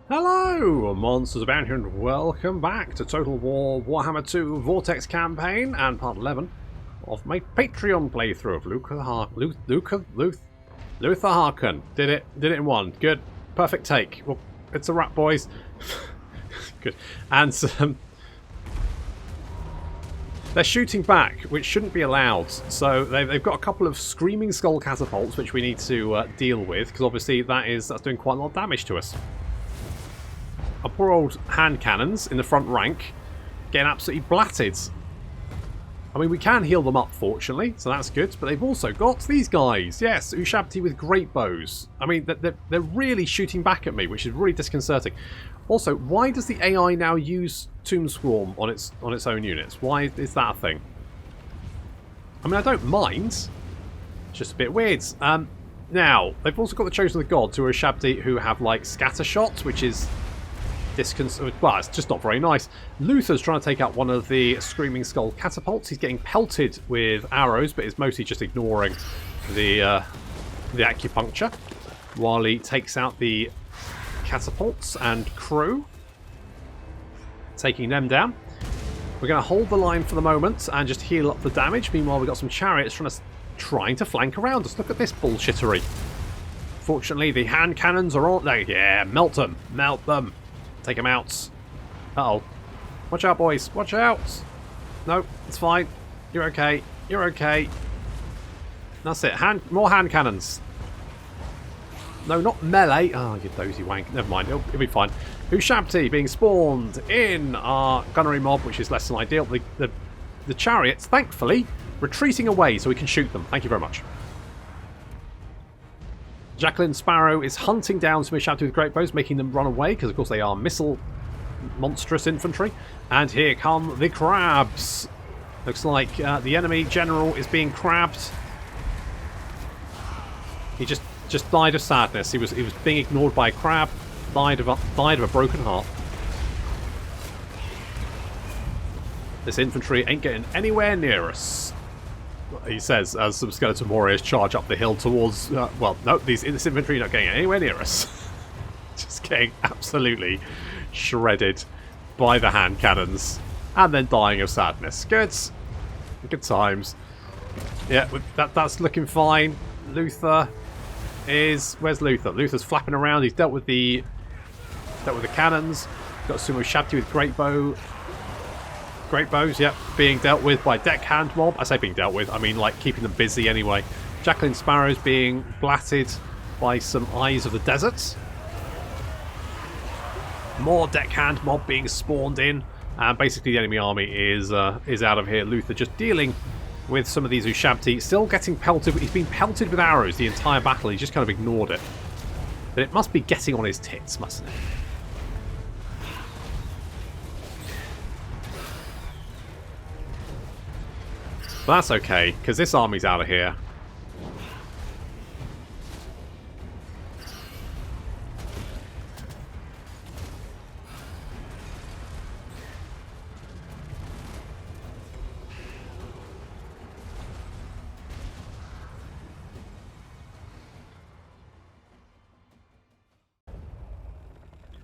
Hello, monsters abound here, and welcome back to Total War Warhammer 2 Vortex campaign and part 11 of my Patreon playthrough of Luther Harkin. Did it in one. Good. Perfect take. Well, it's a wrap, boys. Good. And they're shooting back, which shouldn't be allowed. So they've got a couple of screaming skull catapults, which we need to deal with, because obviously that's doing quite a lot of damage to us. Our poor old hand cannons in the front rank getting absolutely blatted. I mean, we can heal them up, fortunately, so that's good. But they've also got these guys. Yes, Ushabti with great bows. I mean, they're really shooting back at me, which is really disconcerting. Also, why does the AI now use Tomb Swarm on its own units? Why is that a thing? I mean, I don't mind. It's just a bit weird. Now, they've also got the Chosen of the Gods, who are Ushabti, who have, like, scatter shots, which is... well, it's just not very nice. Luther's trying to take out one of the Screaming Skull catapults. He's getting pelted with arrows, but is mostly just ignoring the acupuncture while he takes out the catapults and crew, taking them down. We're going to hold the line for the moment and just heal up the damage. Meanwhile, we've got some chariots trying to flank around us. Look at this bullshittery. Fortunately, the hand cannons are on there. Yeah, melt them. Melt them. Take him out. Uh-oh. Watch out, boys. Watch out. No, it's fine. You're okay. You're okay. That's it. More hand cannons. No, not melee. Oh, you dozy wank. Never mind. It'll be fine. Ushabti being spawned in our gunnery mob, which is less than ideal. The chariots, thankfully, retreating away so we can shoot them. Thank you very much. Jacqueline Sparrow is hunting down some Ushabti with great bows, making them run away, because of course they are missile monstrous infantry. And here come the crabs. Looks like the enemy general is being crabbed. He just died of sadness. He was being ignored by a crab. Died of a broken heart. This infantry ain't getting anywhere near us, he says, as some skeleton warriors charge up the hill towards... well, no, this infantry not getting anywhere near us. Just getting absolutely shredded by the hand cannons. And then dying of sadness. Good. Good times. Yeah, that's looking fine. Luther is... Where's Luther? Luther's flapping around. He's dealt with the cannons. Got Sumo Ushabti with great bows, yep, being dealt with by deckhand mob. I say being dealt with, I mean like keeping them busy anyway. Jacqueline Sparrows being blatted by some Eyes of the Desert. More deckhand mob being spawned in, and basically the enemy army is out of here. Luther just dealing with some of these Ushabti, still getting pelted. He's been pelted with arrows the entire battle. He just kind of ignored it. But it must be getting on his tits, mustn't it? But that's okay, because this army's out of here.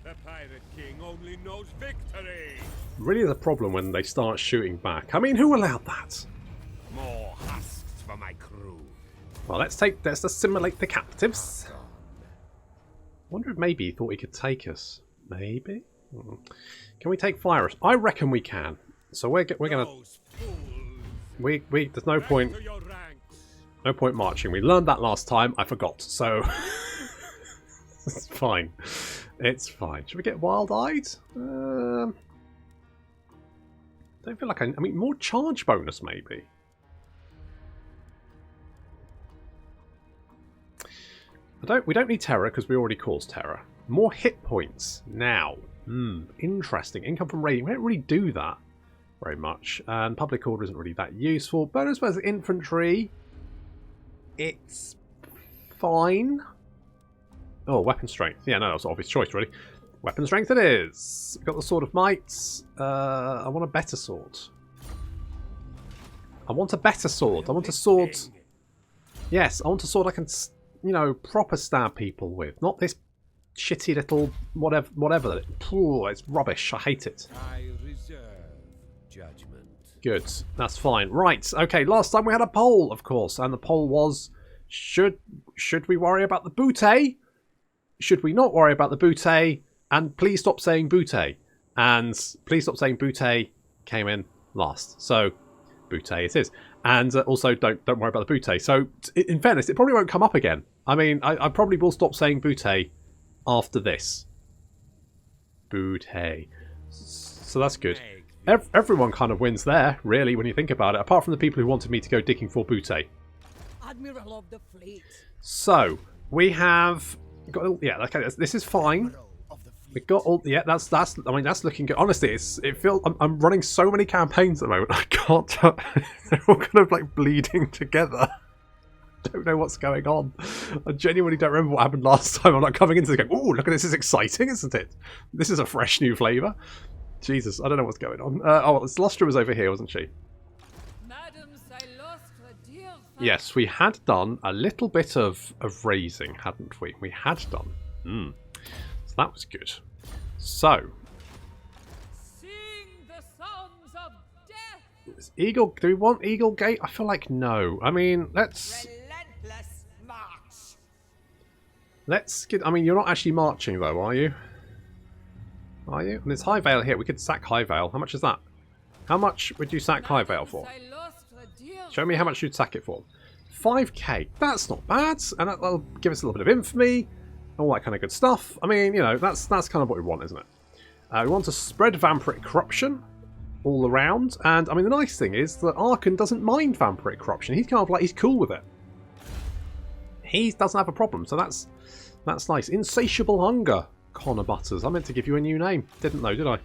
The Pirate King only knows victory! Really is a problem when they start shooting back. I mean, who allowed that? More husks for my crew. Well, let's assimilate the captives. Wonder if maybe he thought he could take us. Maybe? Can we take fire? I reckon we can. So we're gonna... There's no point... No point marching. We learned that last time. I forgot. So... It's fine. It's fine. Should we get wild-eyed? Don't feel like I mean, more charge bonus, maybe. We don't need terror because we already caused terror. More hit points now. Interesting. Income from raiding. We don't really do that very much. And public order isn't really that useful. Bonus versus infantry. It's fine. Oh, weapon strength. Yeah, no, that's an obvious choice, really. Weapon strength it is. We've got the Sword of Might. I want a better sword. I want a better sword. I want a sword... Yes, I want a sword I can, you know, proper stab people with. Not this shitty little whatever. Ooh, it's rubbish. I hate it. I reserve judgment. Good. That's fine. Right. Okay. Last time we had a poll, of course, and the poll was: should we worry about the bootay? Should we not worry about the bootay? And please stop saying bootay. And please stop saying bootay came in last. So bootay it is. And also don't worry about the bootay. So in fairness, it probably won't come up again. I mean, I probably will stop saying bootay after this. Bootay. So that's good. Everyone kind of wins there, really, when you think about it. Apart from the people who wanted me to go digging for bootay. Admiral of the fleet. So we have got, yeah, okay, this is fine. We've got all, yeah, that's I mean, that's looking good. Honestly, it feels I'm running so many campaigns at the moment. I can't tell. They're all kind of like bleeding together. Don't know what's going on. I genuinely don't remember what happened last time. I'm like coming into the game. Oh, look at this! Is exciting, isn't it? This is a fresh new flavour. Jesus, I don't know what's going on. Oh, Lostra was over here, wasn't she? Yes, we had done a little bit of raising, hadn't we? We had done. So that was good. So, Sing the songs of death. Eagle. Do we want Eagle Gate? I feel like no. I mean, let's March. let's get. I mean, you're not actually marching though, are you? Are you? And there's High Vale here. We could sack High Vale. How much is that? How much would you sack High Vale for? Show me how much you'd sack it for. 5k. That's not bad. And that'll give us a little bit of infamy. All that kind of good stuff. I mean, you know, that's kind of what we want, isn't it? We want to spread vampiric corruption all around. And, I mean, the nice thing is that Arkan doesn't mind vampiric corruption. He's kind of like, he's cool with it. He doesn't have a problem. So that's nice. Insatiable Hunger. Connor Butters. I meant to give you a new name. Didn't know, did I?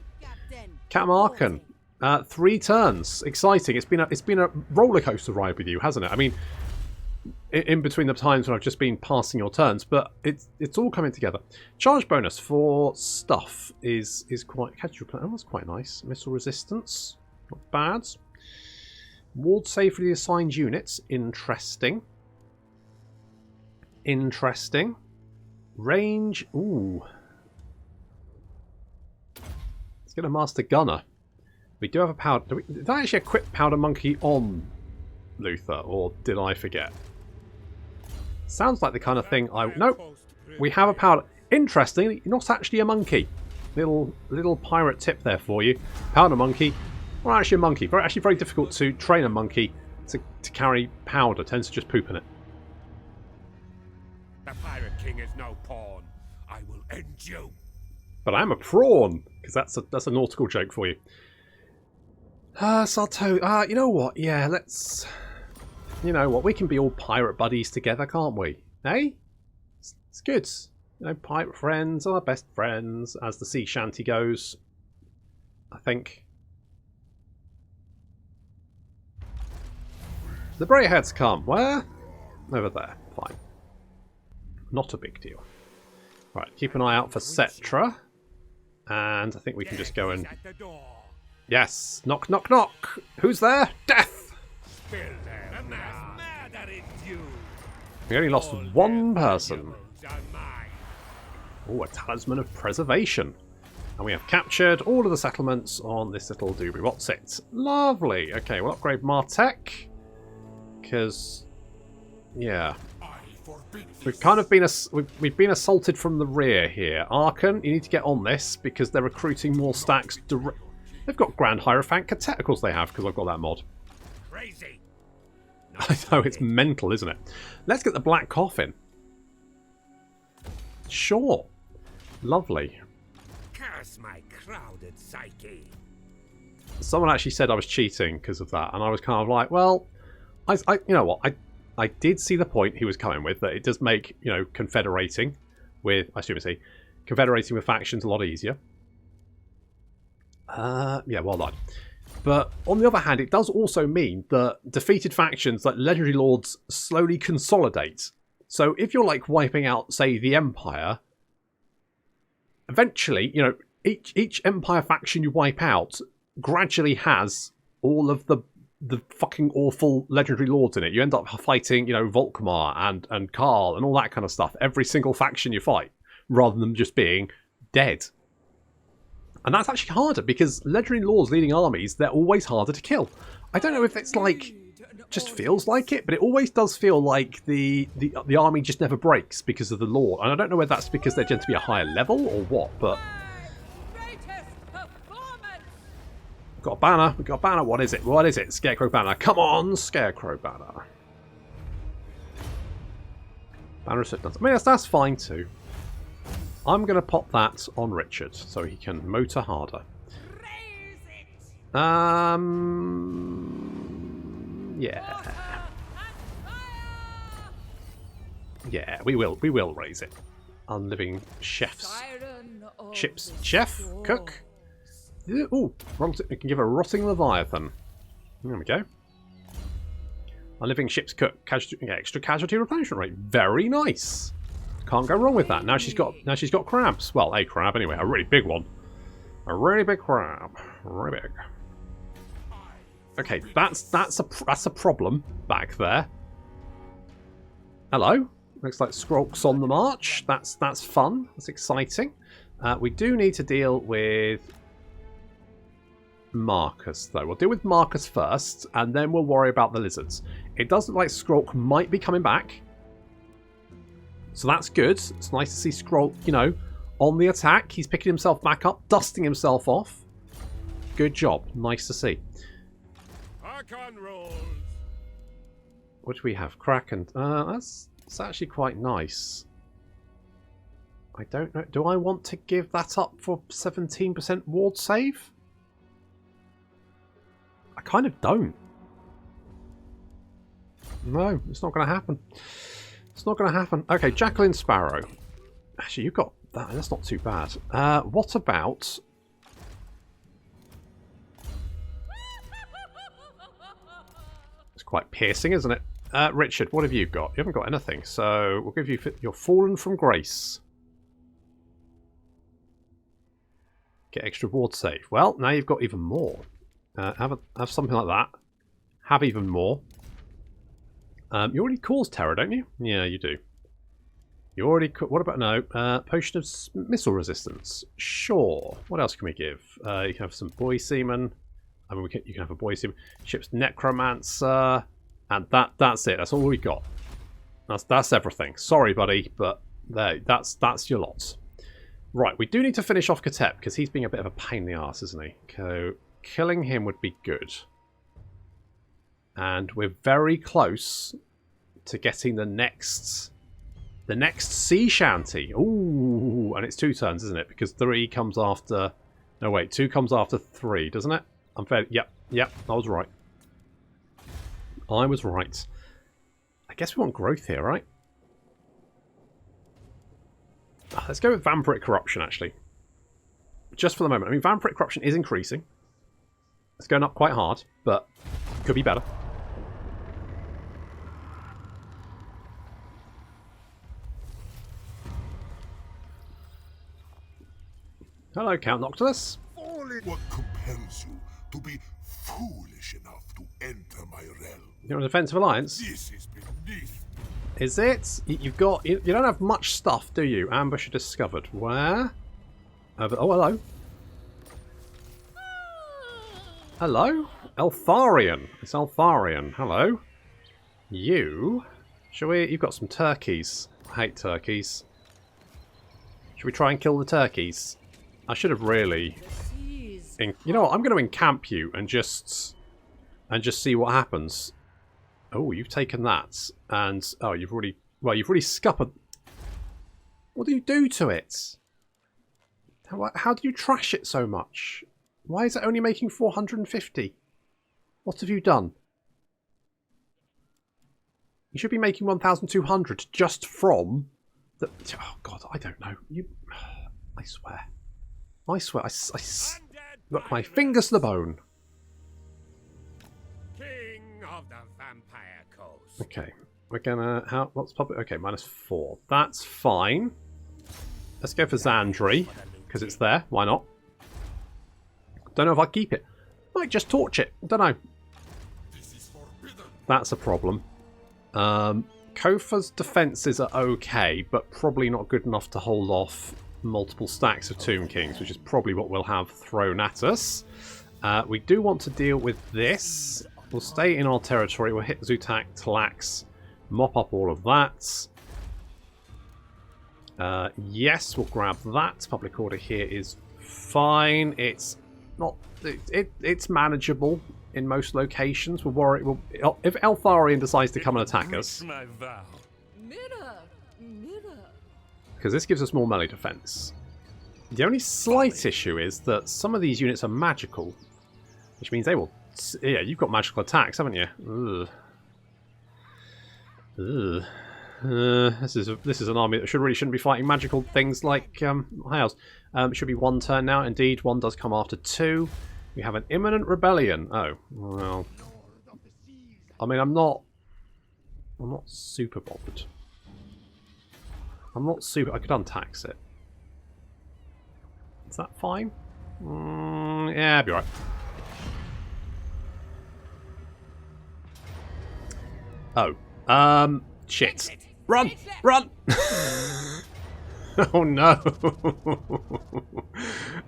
Captain Arkan. 3 turns. Exciting. It's been a roller coaster ride with you, hasn't it? I mean, in between the times when I've just been passing your turns, but it's all coming together. Charge bonus for stuff is quite oh, that's quite nice. Missile resistance, not bad. Ward safely assigned units, interesting. Interesting. Range, ooh. Let's get a Master Gunner. We do have a powder. Did I actually equip Powder Monkey on Luther, or did I forget? Sounds like the kind of thing I... Nope. We have a powder... Interestingly, not actually a monkey. Little pirate tip there for you. Powder Monkey. Well, actually a monkey. Actually very difficult to train a monkey to carry powder. Tends to just poop in it. The Pirate King is no pawn. I will end you. But I'm a prawn. Because that's a nautical joke for you. Salto, you know what? Yeah, let's... You know what? We can be all pirate buddies together, can't we? Eh? It's good. You know, pirate friends are best friends, as the sea shanty goes. I think. The Brayheads come. Where? Over there. Fine. Not a big deal. Right, keep an eye out for Cetra. And I think we can just go and... Yes. Knock, knock, knock. Who's there? Death! We only lost one person. Oh, a Talisman of Preservation. And we have captured all of the settlements on this little doobie. What's it? Lovely. Okay, we'll upgrade Martech. Because, yeah. We've kind of been we've been assaulted from the rear here. Arkan, you need to get on this because they're recruiting more stacks. They've got Grand Hierophant Cadet. Of course they have, because I've got that mod. Crazy. I know, it's mental, isn't it? Let's get the Black Coffin. Sure. Lovely. Curse my crowded psyche. Someone actually said I was cheating because of that, and I was kind of like, well, I you know what, I did see the point he was coming with, that it does make, you know, confederating with, I assume it's confederating with factions a lot easier. Yeah, well done. But on the other hand, it does also mean that defeated factions like Legendary Lords slowly consolidate. So if you're like wiping out, say, the Empire, eventually, you know, each Empire faction you wipe out gradually has all of the fucking awful Legendary Lords in it. You end up fighting, you know, Volkmar and Karl and all that kind of stuff. Every single faction you fight. rather than just being dead. And that's actually harder, because Legendary Lords leading armies, they're always harder to kill. I don't know if it's like, just feels like it, but it always does feel like the army just never breaks because of the Lord. And I don't know whether that's because they tend to be a higher level or what, but... We've got a banner, we've got a banner, what is it? What is it? Scarecrow banner. Come on, Scarecrow banner. Banner of Swiftness. I mean, that's fine too. I'm going to pop that on Richard so he can motor harder. Yeah. Yeah, we will raise it. Unliving chefs. Chef? Cook? Ooh, we can give a Rotting Leviathan. There we go. Unliving ship's cook. Extra casualty replenishment rate. Very nice. Can't go wrong with that. Now she's got crabs. Well, a crab anyway. A really big one. A really big crab. Really big. Okay, that's a problem back there. Hello. Looks like Skrulk's on the march. That's fun. That's exciting. We do need to deal with Marcus, though. We'll deal with Marcus first, and then we'll worry about the lizards. It does look like Skrulk might be coming back. So that's good. It's nice to see Skrulk, you know, on the attack. He's picking himself back up, dusting himself off. Good job. Nice to see. What do we have? Kraken. That's actually quite nice. I don't know. Do I want to give that up for 17% ward save? I kind of don't. No, it's not going to happen. It's not going to happen. Okay, Jacqueline Sparrow. Actually, you've got that. That's not too bad. What about... It's quite piercing, isn't it? Richard, what have you got? You haven't got anything, so we'll give you your Fallen from Grace. Get extra ward save. Well, now you've got even more. Have something like that. Have even more. You already cause terror, don't you? Yeah, you do. You already... What about... No. Potion of missile resistance. Sure. What else can we give? You can have some boy seamen. I mean, you can have a boy seaman. Ship's necromancer. And that's it. That's all we got. That's everything. Sorry, buddy, but that's your lot. Right, we do need to finish off Katep, because he's being a bit of a pain in the arse, isn't he? So, killing him would be good. And we're very close to getting the next sea shanty. Ooh, and it's 2 turns, isn't it? Because 3 comes after... No, wait, 2 comes after 3, doesn't it? I'm fair. Yep, I was right. I was right. I guess we want growth here, right? Let's go with Vampiric Corruption, actually. Just for the moment. I mean, Vampiric Corruption is increasing. It's going up quite hard, but could be better. Hello, Count Noctilus. What compels you to be foolish enough to enter my realm? You're on Defensive Alliance? This is beneath. Is it? You don't have much stuff, do you? Ambusher discovered. Where? Oh, hello. Hello? Eltharion. It's Eltharion. Hello. You? Shall we? You've got some turkeys. I hate turkeys. Should we try and kill the turkeys? I should have really... You know what? I'm going to encamp you and just see what happens. Oh, you've taken that, and oh, you've already scuppered. What do you do to it? How do you trash it so much? Why is it only making 450? What have you done? You should be making 1,200 just from the... Oh God, I don't know. I swear. Look, my fingers to the bone. King of the Vampire Coast. Okay, we're gonna... What's public? Okay, -4. That's fine. Let's go for Zandri, because it's there. Why not? Don't know if I keep it. Might just torch it. Don't know. This is forbidden. That's a problem. Kofa's defences are okay, but probably not good enough to hold off multiple stacks of Tomb Kings, which is probably what we'll have thrown at us. We do want to deal with this. We'll stay in our territory. We'll hit Zutak, Talax, mop up all of that. Yes, we'll grab that. Public order here is fine. It's not. It's manageable in most locations. We'll worry. If Eltharion decides to come and attack us, My vow. Mirror, mirror. because this gives us more melee defense. The only slight issue is that some of these units are magical, which means they will. Yeah, you've got magical attacks, haven't you? Ugh. Ugh. This is an army that shouldn't be fighting magical things like House. It should be one turn now. Indeed, one does come after two. We have an imminent rebellion. Oh, well. I mean, I'm not super bothered. I could untax it. Is that fine? Yeah, I'll be right. Oh, shit. Run! Run! Oh no!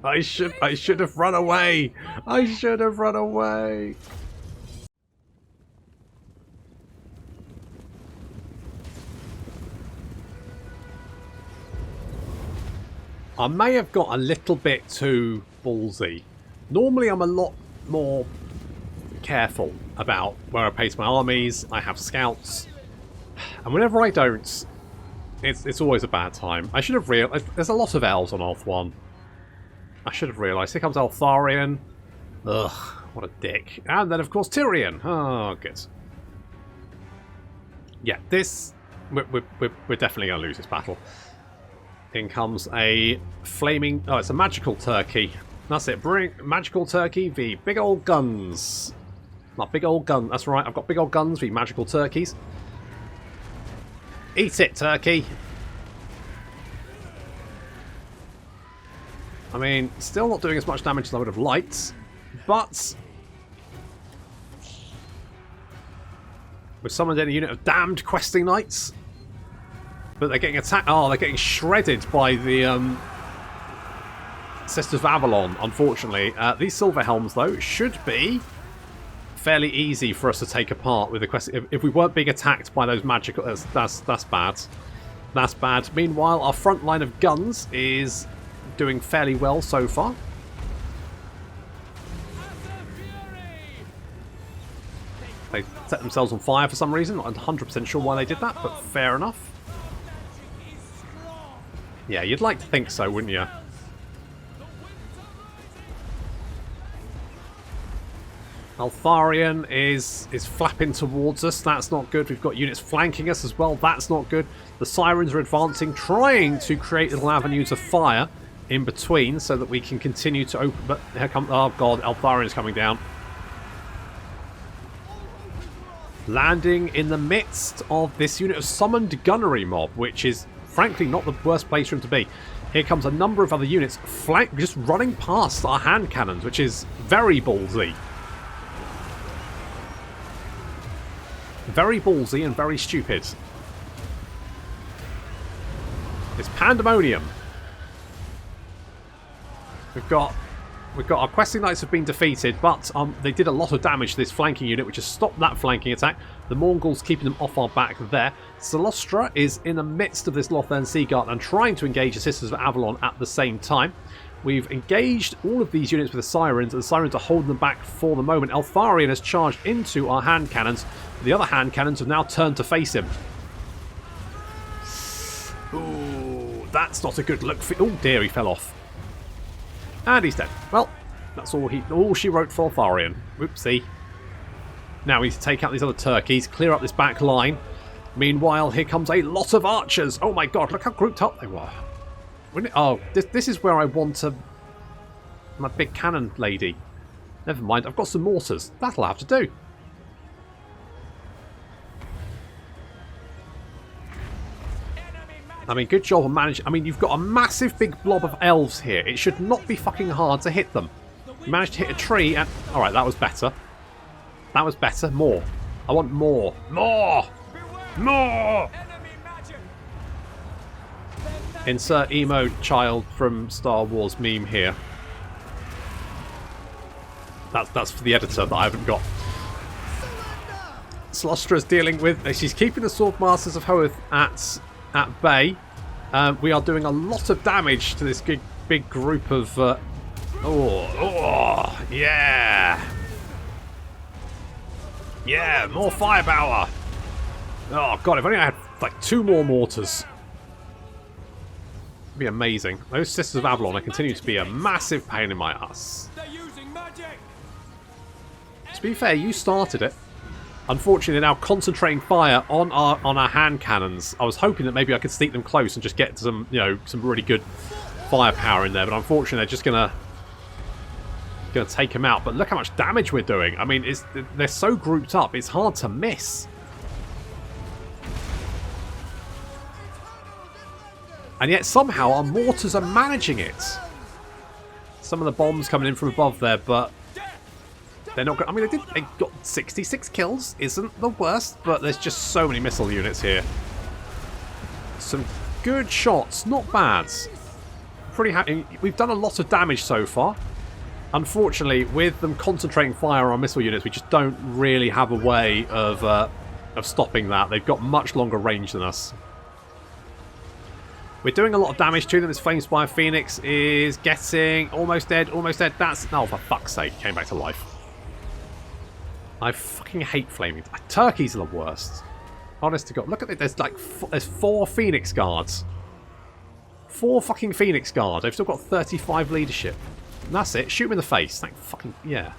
I should have run away. I should have run away. I may have got a little bit too ballsy. Normally I'm a lot more careful about where I place my armies. I have scouts. And whenever I don't, it's always a bad time. I should have realised. There's a lot of elves on Earth 1. I should have realised. Here comes Eltharion. Ugh, what a dick. And then, of course, Tyrion. Oh, good. Yeah, this... We're definitely going to lose this battle. In comes a flaming... Oh, it's a magical turkey. That's it. Bring magical turkey v big old guns. My big old gun. That's right. I've got big old guns v magical turkeys. Eat it, turkey. I mean, still not doing as much damage as I would have liked, but we've summoned in a unit of damned questing knights, but they're getting attacked. Oh, they're getting shredded by the Sisters of Avalon, unfortunately. These silver helms, though, should be fairly easy for us to take apart with the quest. If we weren't being attacked by those magical, that's bad. That's bad. Meanwhile, our front line of guns is doing fairly well so far. They set themselves on fire for some reason. Not 100% sure why they did that, but fair enough. Yeah, you'd like to think so, wouldn't you? Eltharion is flapping towards us. That's not good. We've got units flanking us as well. That's not good. The Sirens are advancing, trying to create little avenues of fire in between so that we can continue to open. But here comes... Oh, God. Eltharion is coming down. Landing in the midst of this unit of summoned gunnery mob, which is, frankly, not the worst place for him to be. Here comes a number of other units just running past our hand cannons, which is very ballsy. Very ballsy and very stupid. It's pandemonium. We've got our questing knights have been defeated, but they did a lot of damage to this flanking unit, which has stopped that flanking attack. The Mongols keeping them off our back there. Celostra is in the midst of this Lothern Seaguard and trying to engage the Sisters of Avalon at the same time. We've engaged all of these units with the Sirens, and the Sirens are holding them back for the moment. Eltharion has charged into our hand cannons. The other hand cannons have now turned to face him. Ooh, that's not a good look for... Oh dear, he fell off. And he's dead. Well, that's all she wrote for Eltharion. Whoopsie. Now we need to take out these other turkeys, clear up this back line. Meanwhile, here comes a lot of archers. Oh my god, look how grouped up they were. Oh, this is where I want my big cannon lady. Never mind, I've got some mortars. That'll have to do. I mean, good job on managing. I mean, you've got a massive big blob of elves here. It should not be fucking hard to hit them. You managed to hit a tree and... Alright, that was better. That was better. More. I want more. More! No! Insert emo child from Star Wars meme here. That's for the editor that I haven't got. Slostra's dealing with... She's keeping the Swordmasters of Hoeth at bay. We are doing a lot of damage to this big group of... yeah! Yeah, more firepower! Oh god, if only I had like 2 more mortars. It'd be amazing. Those Sisters of Avalon continue to be a massive pain in my ass. To be fair, you started it. Unfortunately, they're now concentrating fire on our hand cannons. I was hoping that maybe I could sneak them close and just get some, some really good firepower in there. But unfortunately, they're just gonna take them out. But look how much damage we're doing. I mean, they're so grouped up. It's hard to miss. And yet somehow our mortars are managing it. Some of the bombs coming in from above there, but they're not. I mean, they got 66 kills. Isn't the worst, but there's just so many missile units here. Some good shots, not bad. Pretty happy. We've done a lot of damage so far. Unfortunately, with them concentrating fire on missile units, we just don't really have a way of stopping that. They've got much longer range than us. We're doing a lot of damage to them. This Flamespire Phoenix is getting almost dead, almost dead. That's... Oh, for fuck's sake, came back to life. I fucking hate flaming... Turkeys are the worst. Honest to God. Look at it. There's like... There's 4 Phoenix Guards. 4 fucking Phoenix Guards. They've still got 35 leadership. And that's it. Shoot him in the face. Thank fucking... Yeah.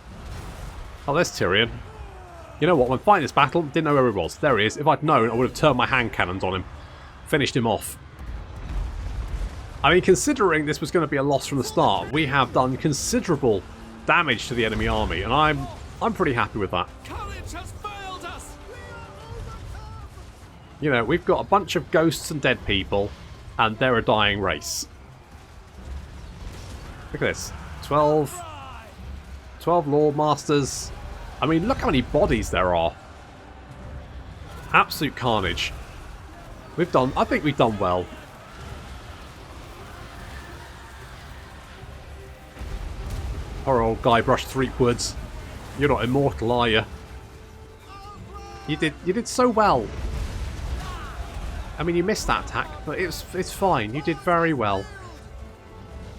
Oh, there's Tyrion. You know what? When fighting this battle, didn't know where he was. There he is. If I'd known, I would have turned my hand cannons on him. Finished him off. I mean, considering this was going to be a loss from the start, we have done considerable damage to the enemy army, and I'm pretty happy with that. You know, we've got a bunch of ghosts and dead people, and they're a dying race. Look at this. 12 Lord Masters. I mean, look how many bodies there are. Absolute carnage. I think we've done well. Poor old Guybrush Threepwoods. You're not immortal, are you? You did so well. I mean, you missed that attack, but it's fine. You did very well.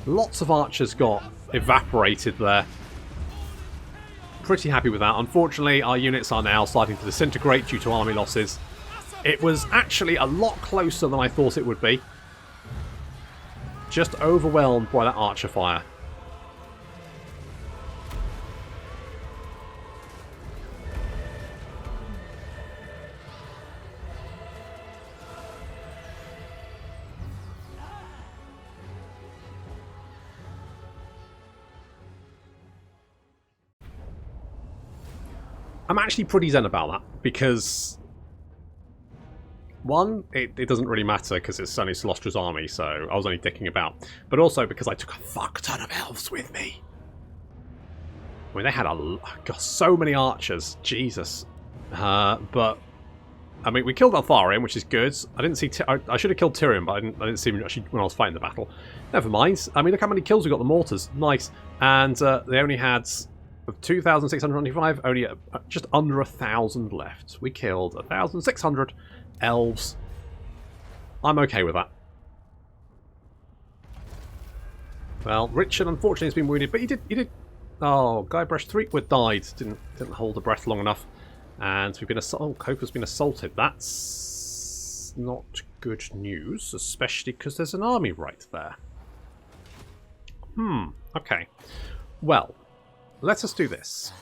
Lots of archers got evaporated there. Pretty happy with that. Unfortunately, our units are now starting to disintegrate due to army losses. It was actually a lot closer than I thought it would be. Just overwhelmed by that archer fire. I'm actually pretty zen about that, because one, it doesn't really matter because it's only Slostra's army, so I was only dicking about. But also because I took a fuck ton of elves with me. I mean, they had got so many archers, Jesus. But I mean, we killed Altharion, which is good. I didn't see. I should have killed Tyrion, but I didn't see him actually when I was fighting the battle. Never mind. I mean, look how many kills we got. The mortars, nice, and they only had. Of 2,695, only just under 1,000 left. We killed 1,600 elves. I'm okay with that. Well, Richard unfortunately has been wounded, but he did. Oh, Guybrush Threepwood died. Didn't hold the breath long enough, and we've been assaulted. Oh, Cope has been assaulted. That's not good news, especially because there's an army right there. Okay. Well. Let us do this.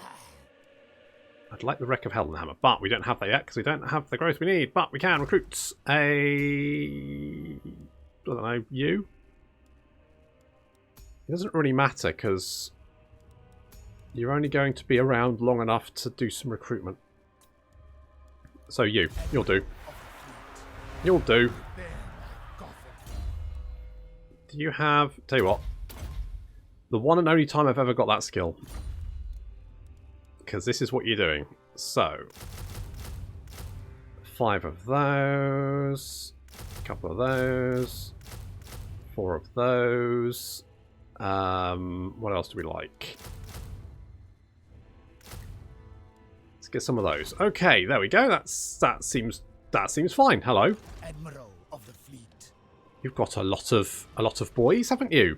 I'd like the Wreck of Heldenhammer, but we don't have that yet because we don't have the growth we need. But we can recruit I don't know, you? It doesn't really matter because you're only going to be around long enough to do some recruitment. So you'll do. You'll do. Do you have... Tell you what. The one and only time I've ever got that skill. Because this is what you're doing. So. 5 of those. A couple of those. 4 of those. What else do we like? Let's get some of those. Okay, there we go. That seems fine. Hello. Admiral of the fleet. You've got a lot of boys, haven't you?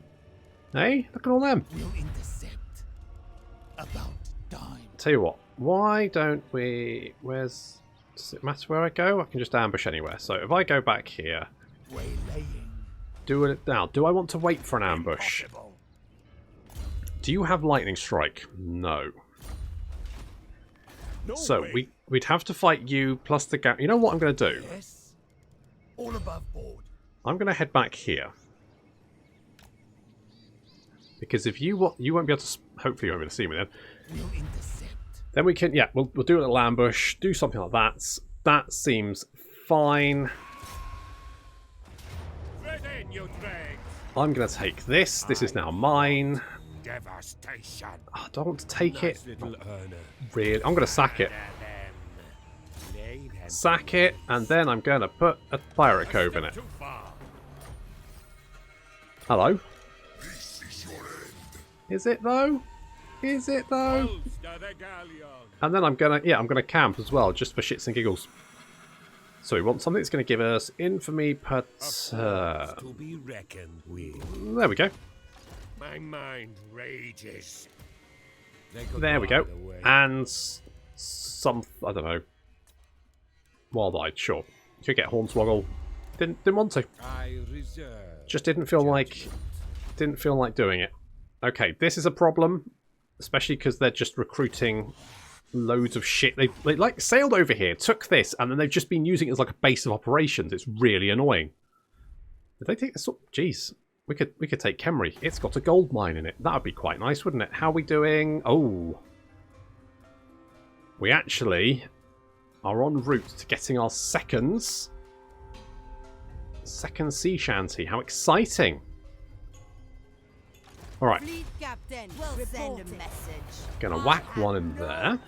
Hey, look at all them. We'll intercept. About time. Tell you what, why don't we... Does it matter where I go? I can just ambush anywhere. So if I go back here... Waylaying. Do it now. Do I want to wait for an ambush? Impossible. Do you have lightning strike? No. No So way. we'd have to fight you plus the gap. You know what I'm going to do? Yes. All above board. I'm going to head back here. Because if you want, you won't be able to... Hopefully you won't be able to see me then. We'll intercept. Then we can... Yeah, we'll do a little ambush. Do something like that. That seems fine. Within, you dregs! I'm going to take this. This is now mine. Devastation. Oh, do I want to take it? Nice little earner. Really? I'm going to sack it. Lay them Sack it, and then I'm going to put a pirate cove in it. too far. Hello? This is your end. Is it though? Is it though? Holster the galleon. And then I'm gonna camp as well, just for shits and giggles. So we want something that's gonna give us infamy per turn. To be reckoned with. There we go. My mind rages. There we go. And some, I don't know. Wild-eyed, sure. Could get Hornswoggle. Didn't want to. I reserve. Just didn't feel like doing it. Okay, this is a problem, especially because they're just recruiting loads of shit. They like sailed over here, took this, and then they've just been using it as like a base of operations. It's really annoying. Did they take this up? Jeez, we could take Kemri. It's got a gold mine in it. That would be quite nice, wouldn't it? How are we doing? Oh, we actually are en route to getting our second sea shanty. How exciting! All right, Fleet captain, send a message. gonna whack one in there,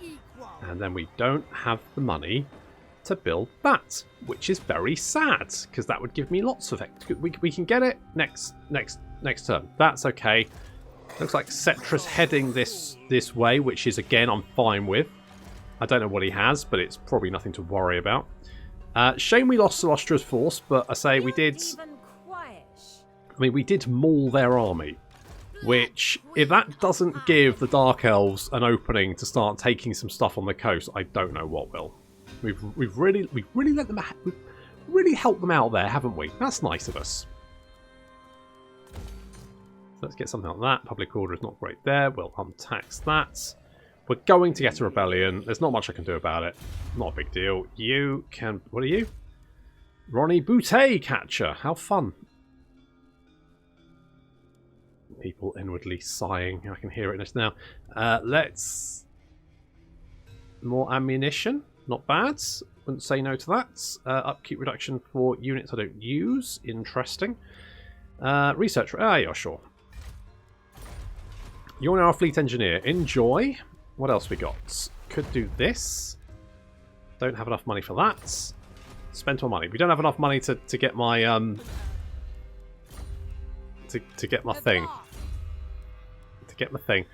and then we don't have the money to build that, which is very sad because that would give me lots of we can get it next turn. That's okay. Looks like Cetra's heading this way, which is again I'm fine with. I don't know what he has, but it's probably nothing to worry about. Shame we lost Solostra's force, but I say we did. I mean, we did maul their army. Which, if that doesn't give the Dark Elves an opening to start taking some stuff on the coast, I don't know what will. We've really let them. We've really helped them out there, haven't we? That's nice of us. Let's get something like that. Public order is not great there. We'll untax that. We're going to get a rebellion. There's not much I can do about it. Not a big deal. You can. What are you? Ronnie Boutte catcher. How fun. People inwardly sighing. I can hear it just now. Let's... More ammunition. Not bad. Wouldn't say no to that. Upkeep reduction for units I don't use. Interesting. Research. Yeah, sure. You're now our fleet engineer. Enjoy. What else we got? Could do this. Don't have enough money for that. Spent more money. We don't have enough money to get my... To get my thing. Get my thing.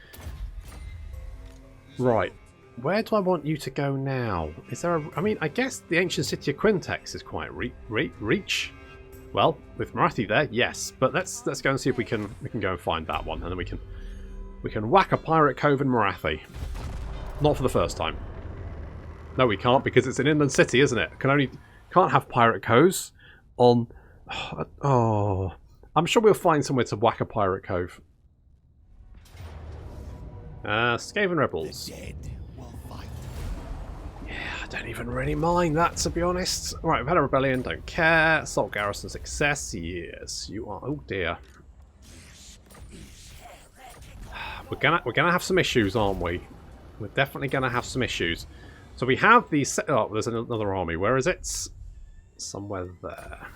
Right. Where do I want you to go now? Is there a... I mean, I guess the ancient city of Quintex is quite reach. Well, with Marathi there, yes. But let's go and see if we can go and find that one, and then we can whack a pirate cove in Marathi. Not for the first time. No, we can't because it's an inland city, isn't it? Can't have pirate coves on. Oh, I'm sure we'll find somewhere to whack a pirate cove. Skaven Rebels. The dead will fight. Yeah, I don't even really mind that, to be honest. Right, we've had a rebellion, don't care. Assault garrison success, yes, you are. Oh dear. We're gonna have some issues, aren't we? We're definitely gonna have some issues. So we have these. Oh, there's another army. Where is it? Somewhere there.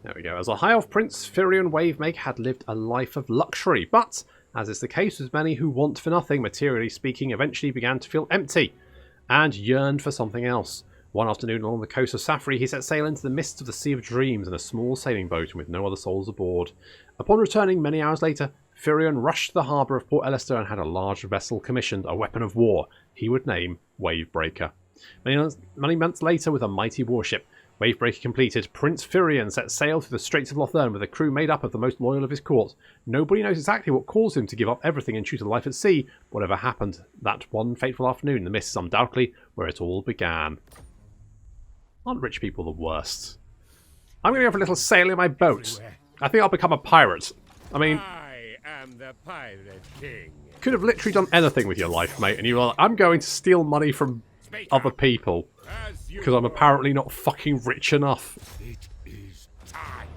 There we go. As a High Elf Prince, Firion Wavemaker had lived a life of luxury, but as is the case with many who want for nothing, materially speaking, eventually began to feel empty and yearned for something else. One afternoon along the coast of Safri, he set sail into the mists of the Sea of Dreams in a small sailing boat and with no other souls aboard. Upon returning many hours later, Firion rushed to the harbour of Port Elister and had a large vessel commissioned, a weapon of war he would name Wavebreaker. Many months later, with a mighty warship, Wavebreaker completed, Prince Firion set sail through the Straits of Lothern with a crew made up of the most loyal of his court. Nobody knows exactly what caused him to give up everything and choose a life at sea. Whatever happened that one fateful afternoon, the mist is undoubtedly where it all began. Aren't rich people the worst? I'm going to have a little sail in my boat. I think I'll become a pirate. I mean, I am the Pirate King. could have literally done anything with your life, mate, and you were like, I'm going to steal money from other people because I'm apparently not fucking rich enough. It is time.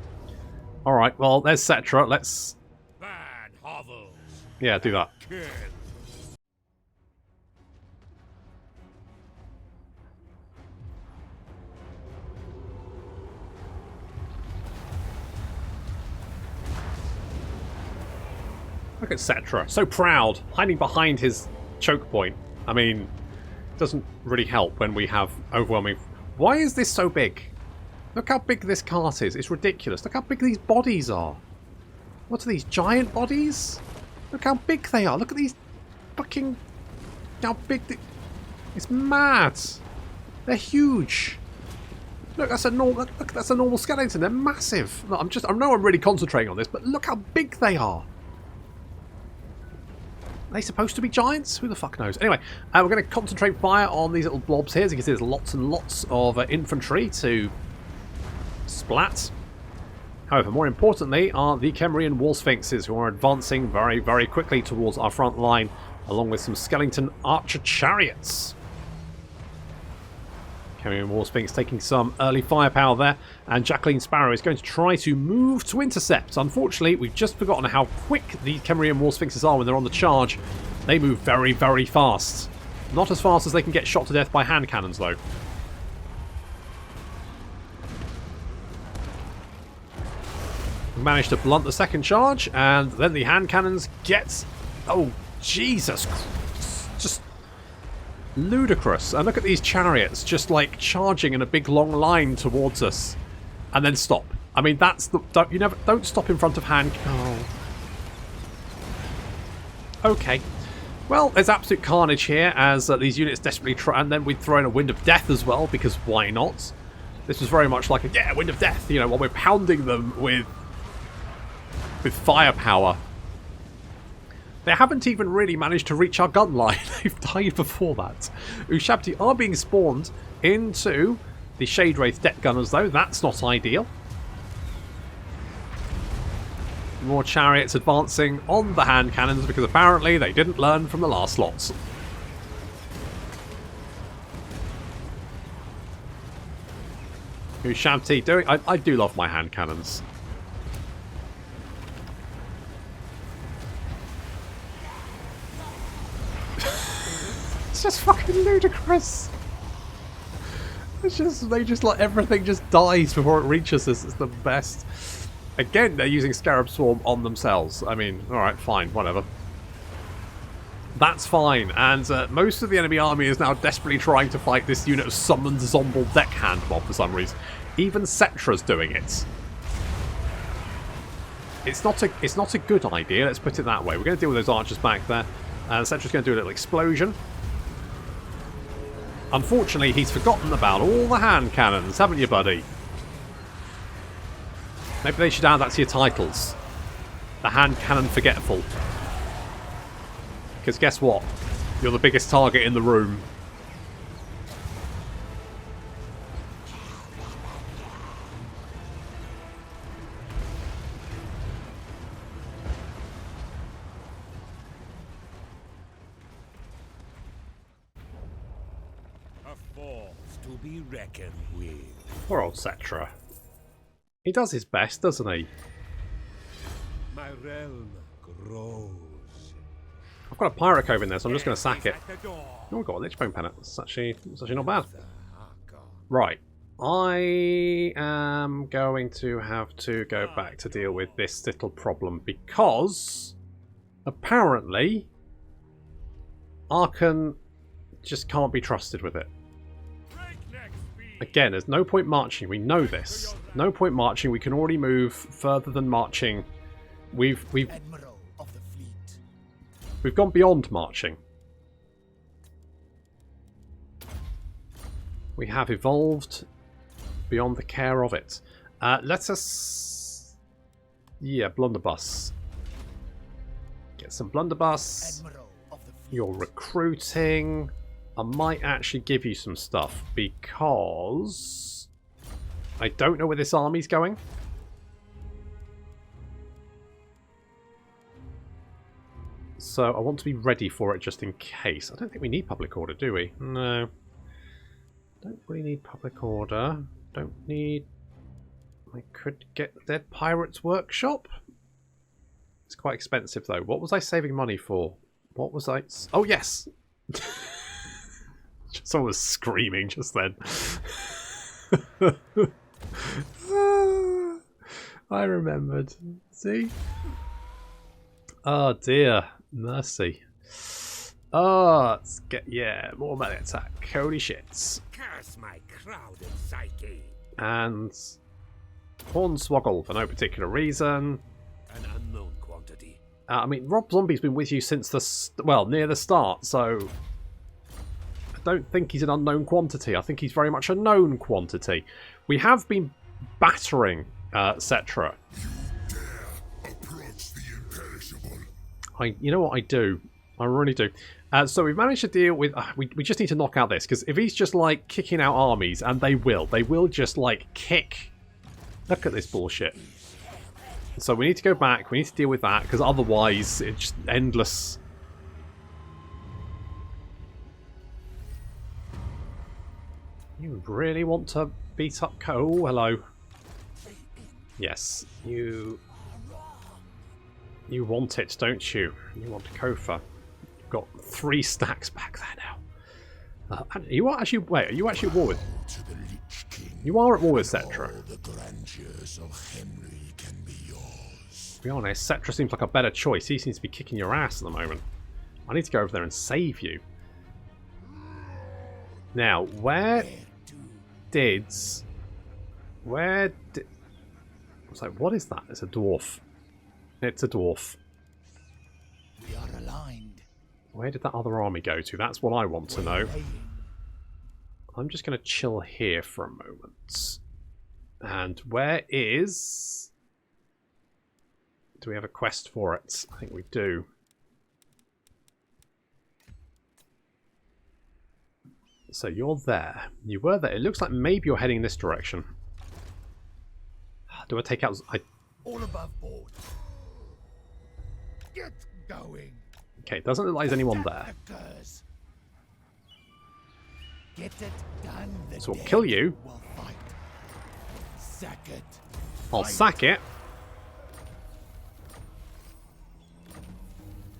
Alright, well, there's Cetra. Let's... Bad hovels. Yeah, do that. Kill. Look at Cetra. So proud. Hiding behind his choke point. I mean, doesn't really help when we have overwhelming... Why is this so big? Look how big this cart is. It's ridiculous. Look how big these bodies are. What are these, giant bodies? Look how big they are. Look at these fucking... How big they... It's mad. They're huge. Look, that's a normal... Look, that's a normal skeleton. They're massive. Look, I know I'm really concentrating on this, but look how big they are. Are they supposed to be giants? Who the fuck knows? Anyway, we're going to concentrate fire on these little blobs here. As you can see, there's lots and lots of infantry to splat. However, more importantly are the Kemrian wall sphinxes, who are advancing very, very quickly towards our front line, along with some skeleton archer chariots. Kemrian wall sphinx taking some early firepower there, and Jacqueline Sparrow is going to try to move to intercept. Unfortunately, we've just forgotten how quick the Kemrian wall sphinxes are when they're on the charge. They move very, very fast. Not as fast as they can get shot to death by hand cannons, though. We managed to blunt the second charge, and then the hand cannons get... Oh, Jesus Christ. Just ludicrous. And look at these chariots just like charging in a big long line towards us and then stop. I mean, that's the... Don't stop in front of hand... Oh. Okay. Well, there's absolute carnage here as these units desperately try, and then we'd throw in a wind of death as well, because why not? This was very much like a, yeah, wind of death, you know, while we're pounding them with firepower. They haven't even really managed to reach our gun line. They've died before that. Ushabti are being spawned into the Shade Wraith deck gunners, though. That's not ideal. More chariots advancing on the hand cannons because apparently they didn't learn from the last lots. Ushabti doing... I do love my hand cannons. It's just fucking ludicrous. It's just, they just like, everything just dies before it reaches us. It's the best. Again, they're using Scarab Swarm on themselves. I mean, alright, fine, whatever. That's fine. And most of the enemy army is now desperately trying to fight this unit of summoned Zomble deckhand mob for some reason. Even Cetra's doing it. It's not a good idea, let's put it that way. We're going to deal with those archers back there. Cetra's going to do a little explosion. Unfortunately, he's forgotten about all the hand cannons, haven't you, buddy? Maybe they should add that to your titles. The hand cannon forgetful. Because guess what? You're the biggest target in the room. To be reckoned with. Poor old Cetra. He does his best, doesn't he? My realm grows. I've got a pirate cove in there, so I'm just going to sack it. Oh, we've got a Lichbone Pennant. It's actually not bad. Right. I am going to have to go back to deal with this little problem because apparently Arkan just can't be trusted with it. Again, there's no point marching. We know this. No point marching. We can already move further than marching. We've Admiral of the fleet. We've gone beyond marching. We have evolved beyond the care of it. Let us... Yeah, blunderbuss. Get some blunderbuss. Admiral of the fleet. You're recruiting. I might actually give you some stuff because I don't know where this army's going. So I want to be ready for it just in case. I don't think we need public order, do we? No. Don't really need public order. Don't need... I could get the Dead Pirates Workshop. It's quite expensive though. What was I saving money for? What was I... Oh yes! Someone was screaming just then. I remembered. See? Oh dear. Mercy. Oh, let's get... Yeah, more melee attack. Holy shits. Curse my crowded psyche. And... Hornswoggle for no particular reason. An unknown quantity. I mean, Rob Zombie's been with you since the... Well, near the start, so... I don't think he's an unknown quantity. I think he's very much a known quantity. We have been battering Cetra. Approach the imperishable. You know what I do? I really do. So we've managed to deal with... we just need to knock out this, because if he's just, like, kicking out armies, and they will just, like, kick... Look at this bullshit. So we need to go back, we need to deal with that, because otherwise it's just endless... You really want to beat up... Oh, hello. Yes, you want it, don't you? You want Kofa. You've got 3 stacks back there now. You are actually... Wait, are you actually at war with... You are at war with Cetra. To be honest, Cetra seems like a better choice. He seems to be kicking your ass at the moment. I need to go over there and save you. Now, where did... I was like, what is that? It's a dwarf. It's a dwarf. We are aligned. Where did that other army go to? That's what I want to know. I'm just going to chill here for a moment. And where is... Do we have a quest for it? I think we do. So you're there. You were there. It looks like maybe you're heading this direction. Do I take out... All above board. Get going. Okay, it doesn't look like there's anyone there. Get it done. So we'll kill you. We'll fight. Sack it. I'll sack it.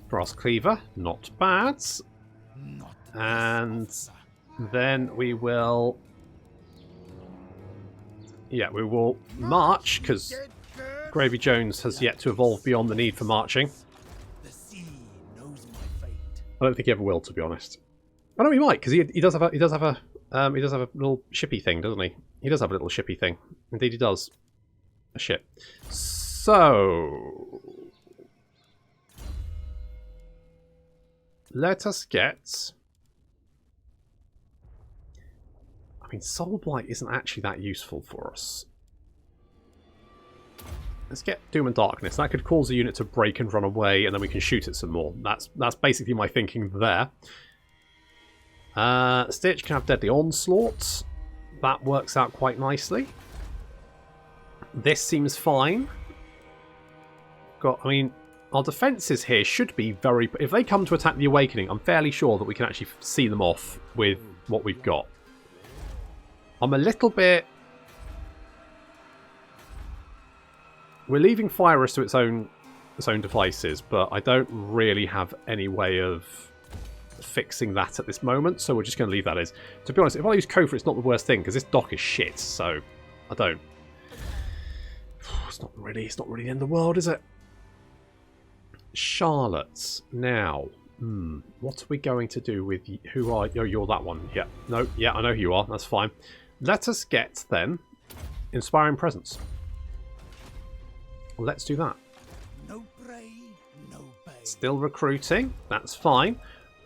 Brass Cleaver, not bad. Not And then we will... Yeah, we will march, because Gravy Jones has yet to evolve beyond the need for marching. The sea knows my fate. I don't think he ever will, to be honest. I know he might, because he does have a little shippy thing, doesn't he? He does have a little shippy thing. Indeed, he does. A ship. So let us get... I mean, Soul Blight isn't actually that useful for us. Let's get Doom and Darkness. That could cause the unit to break and run away, and then we can shoot it some more. That's basically my thinking there. Stitch can have Deadly Onslaught. That works out quite nicely. This seems fine. I mean, our defences here should be very... If they come to attack the Awakening, I'm fairly sure that we can actually see them off with what we've got. I'm a little bit... We're leaving Fyrus to its own devices, but I don't really have any way of fixing that at this moment, so we're just going to leave that as. To be honest, if I use Kofa, it's not the worst thing, because this dock is shit, so I don't... It's not really the end of the world, is it? Charlotte. Now, what are we going to do with you? Who are you? Oh, you're that one. Yeah. No, yeah, I know who you are. That's fine. Let us get, then, Inspiring Presence. Let's do that. No prey, no pay. Still recruiting. That's fine.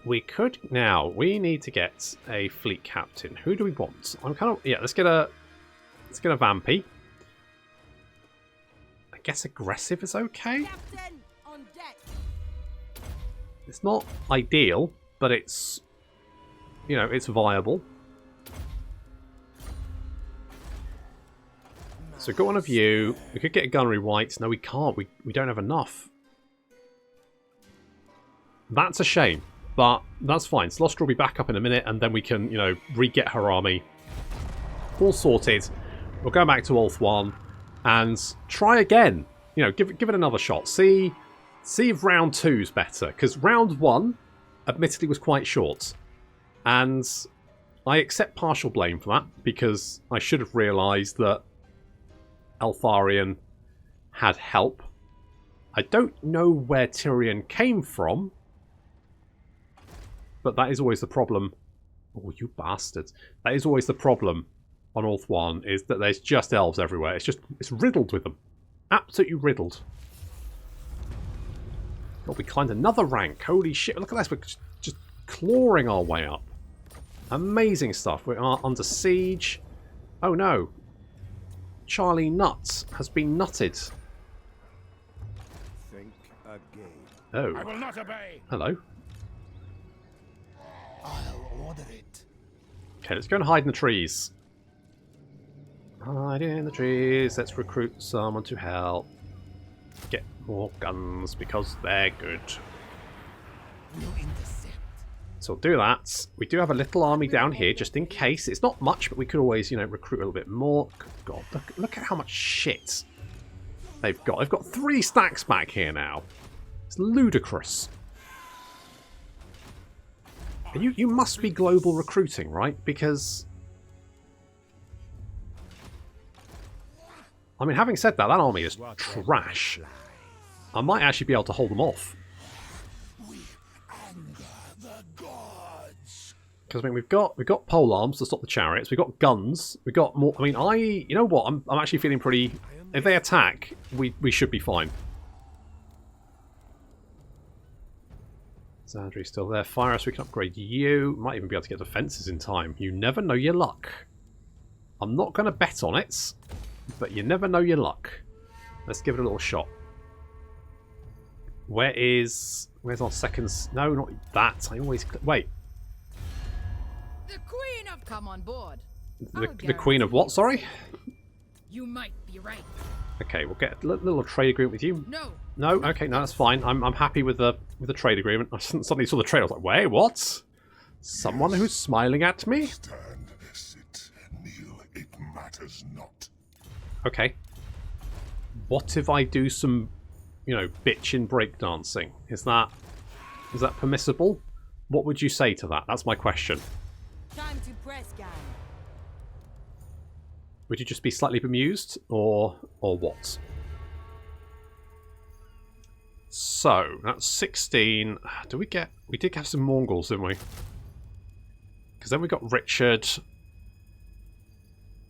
We could now. We need to get a fleet captain. Who do we want? I'm kind of Let's get a vampy. I guess aggressive is okay. Captain, on deck. It's not ideal, but it's it's viable. So got one of you. We could get a gunnery white. No, we can't. We don't have enough. That's a shame. But that's fine. Celestra will be back up in a minute, and then we can, re-get her army. All sorted. We'll go back to Ulth 1 and try again. Give it another shot. See if round 2's better. Because round 1, admittedly, was quite short. And I accept partial blame for that, because I should have realised that Eltharion had help. I don't know where Tyrion came from. But that is always the problem. Oh, you bastards. That is always the problem on Ulth 1, is that there's just elves everywhere. It's riddled with them. Absolutely riddled. Oh, we climbed another rank. Holy shit, look at this. We're just clawing our way up. Amazing stuff. We are under siege. Oh no. Charlie Nutz has been nutted. Think again. Oh. I will not obey. Hello. I'll order it. Okay, let's go and hide in the trees. Hide in the trees. Let's recruit someone to help. Get more guns because they're good. We'll intercept. So we'll do that. We do have a little army down here just in case. It's not much, but we could always, recruit a little bit more. God, look at how much shit they've got. They've got 3 stacks back here now. It's ludicrous. You must be global recruiting, right? Because I mean, having said that, that army is trash. I might actually be able to hold them off. Because I mean, we've got pole arms to stop the chariots. We've got guns. We've got more. I mean, you know what? I'm actually feeling pretty. If they attack, we should be fine. Zandri's still there. Fire us, we can upgrade you. Might even be able to get defences in time. You never know your luck. I'm not going to bet on it, but you never know your luck. Let's give it a little shot. Where's our seconds? No, not that. I always... Wait. The Queen of... Come on board. The Queen of what, sorry? You might be right. Okay, we'll get a little trade agreement with you. No. No, okay, no, that's fine. I'm happy with the trade agreement. I suddenly saw the trade. I was like, wait, what? Someone who's smiling at me? Stand, sit, kneel, it matters not. Okay. What if I do some, bitchin' breakdancing? Is that permissible? What would you say to that? That's my question. Time to press, gang. Would you just be slightly bemused, or what? So, that's 16. We did have some Mongols, didn't we? Because then we got Richard.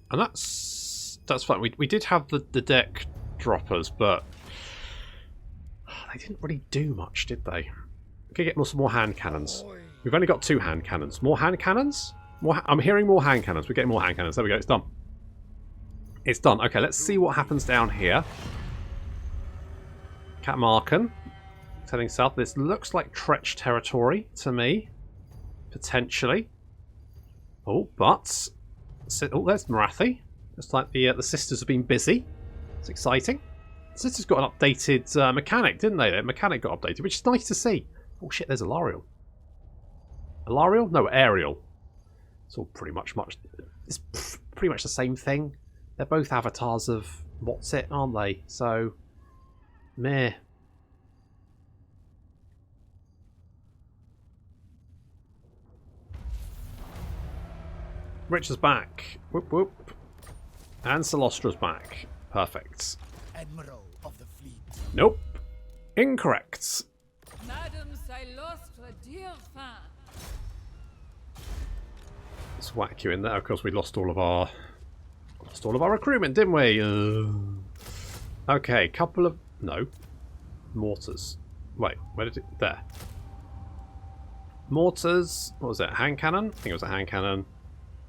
And that's fine. We did have the deck droppers, but they didn't really do much, did they? We could get some more hand cannons. We've only got 2 hand cannons. More hand cannons? I'm hearing more hand cannons. We're getting more hand cannons. There we go. It's done. It's done. Okay, let's see what happens down here. Catmarken. Heading south. This looks like Tretch territory to me. Potentially. Oh, but... Oh, there's Marathi. Looks like the sisters have been busy. It's exciting. The sisters got an updated mechanic, didn't they? The mechanic got updated, which is nice to see. Oh shit, there's Alariel. Alariel? No, Ariel. It's all pretty much it's pretty much the same thing. They're both avatars of what's it, aren't they? So, meh. Richard's back. Whoop whoop. And Celostra's back. Perfect. Admiral of the fleet. Nope. Incorrect. Madame, I lost a dear fan. Let's whack you in there. Of course, we lost all of our recruitment, didn't we? Okay, couple of mortars. Wait, where did it? There. Mortars. What was it? Hand cannon? I think it was a hand cannon.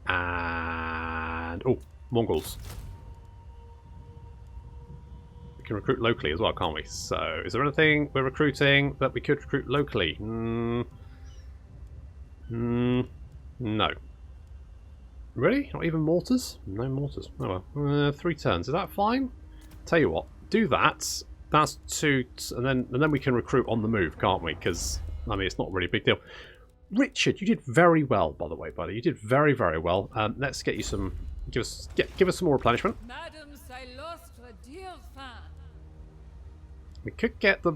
And Mongols. We can recruit locally as well, can't we? So, is there anything we're recruiting that we could recruit locally? No. Really? Not even mortars? No mortars. Oh well. 3 turns. Is that fine? Tell you what. Do that. That's 2, and then we can recruit on the move, can't we? Because I mean, it's not really a big deal. Richard, you did very well, by the way, buddy. You did very, very well. Let's get you some. Give us some more replenishment. Madam, I lost a dear fan. We could get the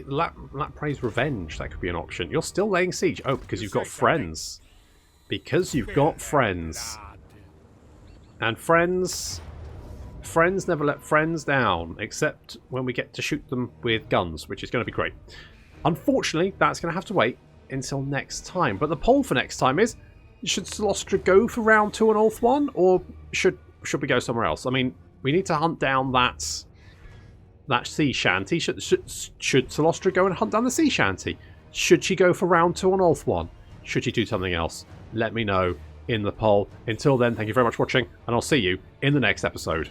Lapre's Revenge. That could be an option. You're still laying siege. Oh, because you've got friends. Because you've got friends. And friends never let friends down, except when we get to shoot them with guns, which is going to be great. Unfortunately, that's going to have to wait until next time. But the poll for next time is: should Solostra go for round 2 on Ulth 1, or should we go somewhere else? I mean, we need to hunt down that sea shanty. Should Solostra go and hunt down the sea shanty? Should she go for round 2 on Ulth 1? Should she do something else? Let me know in the poll. Until then, thank you very much for watching, and I'll see you in the next episode.